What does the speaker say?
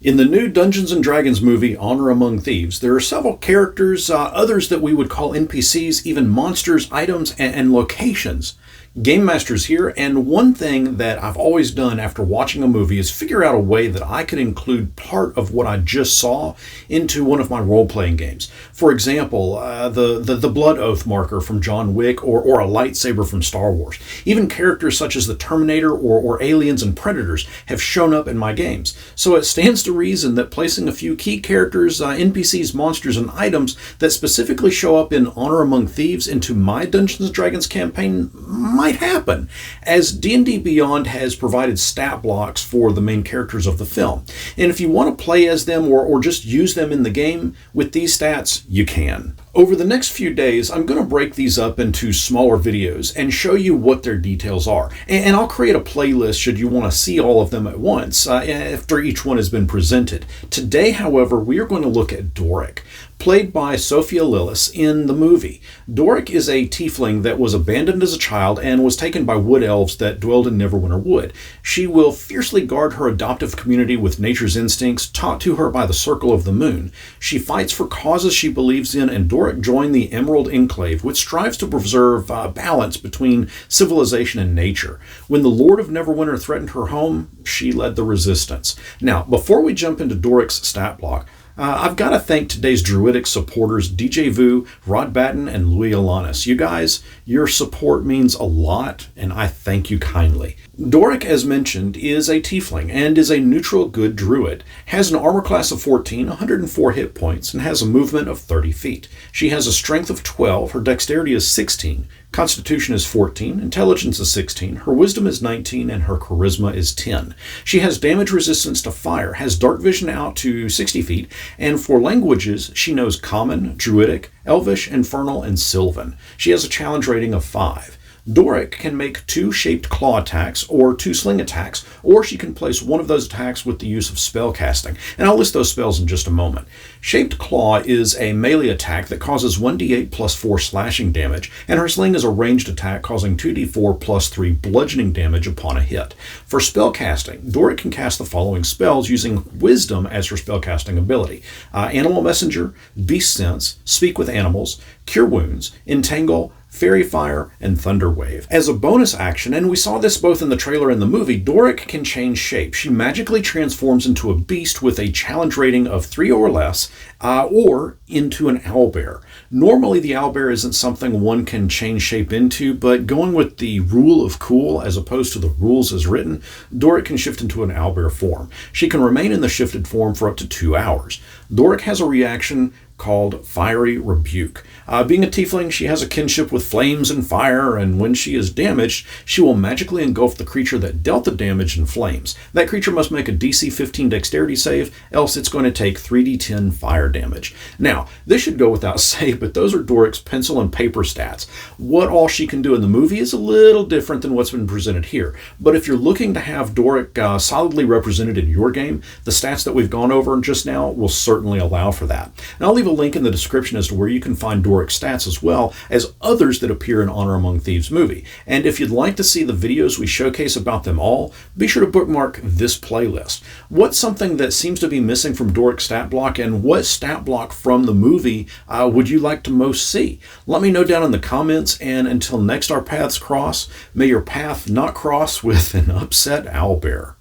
In the new Dungeons & Dragons movie, Honor Among Thieves, there are several characters, others that we would call NPCs, even monsters, items, and locations. GameMasters here, and one thing that I've always done after watching a movie is figure out a way that I could include part of what I just saw into one of my role-playing games. For example, the Blood Oath marker from John Wick, or a lightsaber from Star Wars. Even characters such as the Terminator or Aliens and Predators have shown up in my games. So it stands to reason that placing a few key characters, NPCs, monsters, and items that specifically show up in Honor Among Thieves into my Dungeons & Dragons campaign might happen, as D&D Beyond has provided stat blocks for the main characters of the film. And if you want to play as them or just use them in the game with these stats, you can. Over the next few days, I'm going to break these up into smaller videos and show you what their details are. And I'll create a playlist should you want to see all of them at once after each one has been presented. Today, however, we are going to look at Doric, played by Sophia Lillis in the movie. Doric is a tiefling that was abandoned as a child and was taken by wood elves that dwelled in Neverwinter Wood. She will fiercely guard her adoptive community with nature's instincts taught to her by the Circle of the Moon. She fights for causes she believes in, and Doric joined the Emerald Enclave, which strives to preserve balance between civilization and nature. When the Lord of Neverwinter threatened her home, she led the resistance. Now, before we jump into Doric's stat block, I've got to thank today's Druidic supporters, DJ Vu, Rod Batten, and Louis Alanis. You guys, your support means a lot, and I thank you kindly. Doric, as mentioned, is a tiefling and is a neutral good druid, has an armor class of 14, 104 hit points, and has a movement of 30 feet. She has a strength of 12, her dexterity is 16, constitution is 14, intelligence is 16, her wisdom is 19, and her charisma is 10. She has damage resistance to fire, has dark vision out to 60 feet, and for languages, she knows Common, Druidic, Elvish, Infernal, and Sylvan. She has a challenge rating of 5. Doric can make 2 shaped claw attacks or 2 sling attacks, or she can place one of those attacks with the use of spell casting, and I'll list those spells in just a moment. Shaped claw is a melee attack that causes 1d8 plus 4 slashing damage, and her sling is a ranged attack causing 2d4 plus 3 bludgeoning damage upon a hit. For spell casting, Doric can cast the following spells using Wisdom as her spell casting ability: Animal Messenger, Beast Sense, Speak with Animals, Cure Wounds, Entangle, Fairy Fire, and Thunder Wave. As a bonus action, and we saw this both in the trailer and the movie, Doric can change shape. She magically transforms into a beast with a challenge rating of 3 or less, or into an owlbear. Normally, the owlbear isn't something one can change shape into, but going with the rule of cool as opposed to the rules as written, Doric can shift into an owlbear form. She can remain in the shifted form for up to 2 hours. Doric has a reaction called Fiery Rebuke. Being a tiefling, she has a kinship with flames and fire, and when she is damaged, she will magically engulf the creature that dealt the damage in flames. That creature must make a DC 15 dexterity save, else it's going to take 3d10 fire damage. Now, this should go without saying, but those are Doric's pencil and paper stats. What all she can do in the movie is a little different than what's been presented here, but if you're looking to have Doric solidly represented in your game, the stats that we've gone over just now will certainly allow for that. And I'll leave a link in the description as to where you can find Doric stats as well as others that appear in Honor Among Thieves movie. And if you'd like to see the videos we showcase about them all, be sure to bookmark this playlist. What's something that seems to be missing from Doric's stat block, and what stat block from the movie would you like to most see? Let me know down in the comments, and until next our paths cross, may your path not cross with an upset owlbear.